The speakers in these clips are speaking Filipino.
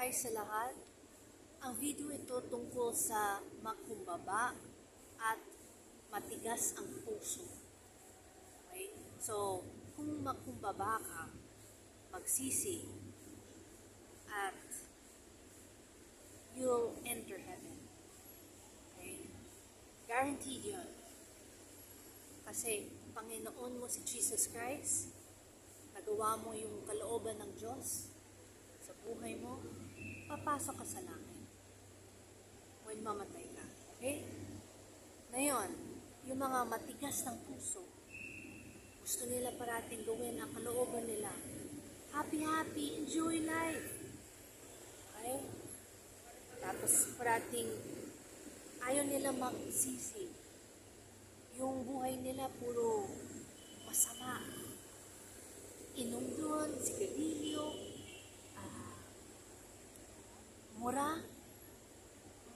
Hi sa lahat. Ang video ito tungkol sa magkumbaba at matigas ang puso. Okay? So, kung magkumbaba ka, magsisi, at you'll enter heaven. Okay? Guaranteed yun. Kasi Panginoon mo si Jesus Christ, nagawa mo yung kalooban ng Diyos sa buhay mo, papasok ka sa langit when mamatay ka. Okay? Ngayon, yung mga matigas ng puso, gusto nila parating gawin ang kalooban nila. Happy, enjoy life. Okay? Tapos parating ayaw nila magsisi. Yung buhay nila puro masama. Inom doon, sigarilyo, mura.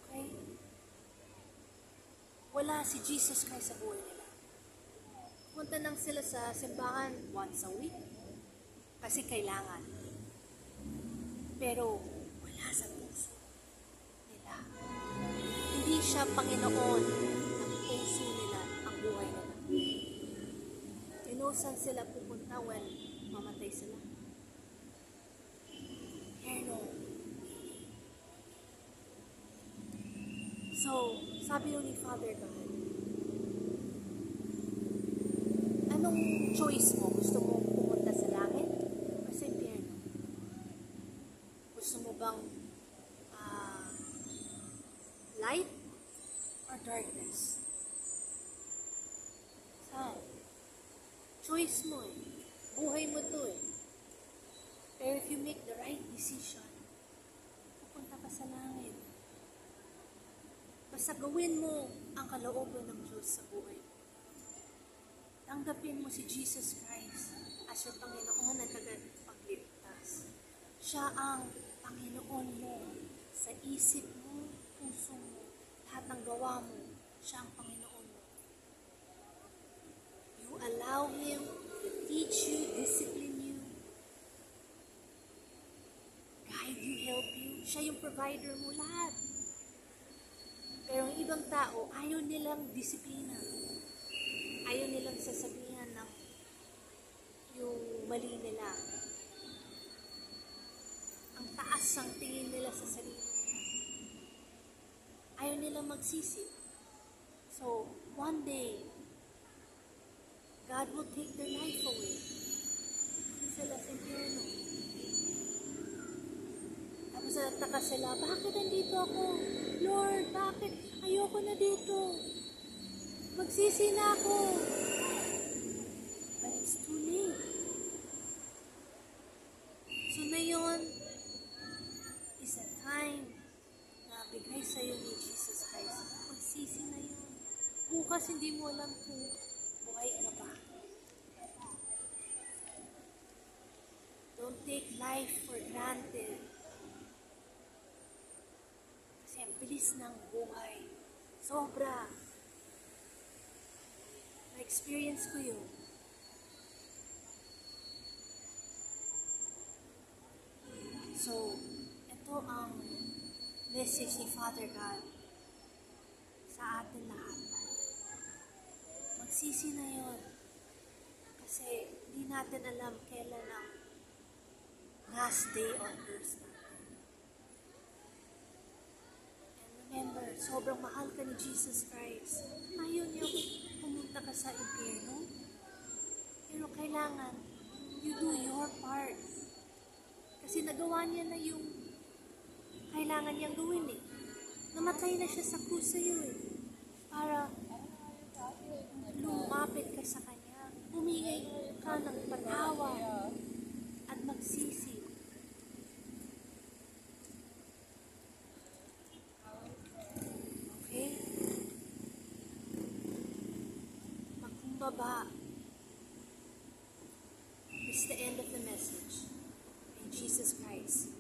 Okay? Wala si Jesus Christ sa buhay nila. Punta lang sila sa simbahan once a week kasi kailangan. Pero wala sa puso nila. Hindi siya Panginoon ng puso nila ang buhay nila. Saan sila pupunta when mamatay sila? Eterno. So, sabi ni Father God, anong choice mo? Gusto mo pumunta sa langit o sa impyerno? Gusto mo bang light or darkness? Saan? Choice mo eh. Buhay mo to eh. Pero if you make the right decision, pupunta ka sa langit. Basta gawin mo ang kalooban ng Diyos sa buhay mo. Tanggapin mo si Jesus Christ as your Panginoon at tagapagligtas. Siya ang Panginoon mo sa isip mo, puso mo, lahat ng gawa mo. Siya ang Panginoon mo. You allow Him to teach you, discipline you, guide you, help you. Siya yung provider mo lahat. Pero ang ibang tao, ayaw nilang disiplina. Ayaw nilang sasabihan ng yung mali nila. Ang taas ang tingin nila sa sarili nila. Ayaw nilang magsisi. So, one day, God will take their life away. Hindi sila sa impyerno. Tapos nataka sila, bakit nandito ako? Lord, bakit? Ayoko na dito. Magsisi na ako. But it's too late. So ngayon is the time na bigay sa'yo ni Jesus Christ. Magsisi na yun. Bukas hindi mo alam kung buhay ka ba. Don't take life for granted. Kasi ang bilis ng buhay. Sobra. Na-experience ko yun. So, ito ang message ni Father God sa atin lahat. Magsisi na yun. Kasi hindi natin alam kailan ang last day on earth natin. And remember, sobrang mahal ka ni Jesus Christ. Ayaw niya pumunta ka sa impyerno. Pero kailangan, you do your part. Kasi nagawa niya na yung kailangan niyang gawin eh. Namatay na siya sa krus sa'yo eh. Para lumapit ka sa Kanya. Humingi ka ng patawad at magsisi. Okay? Magkumbaba is the end of the message in Jesus Christ.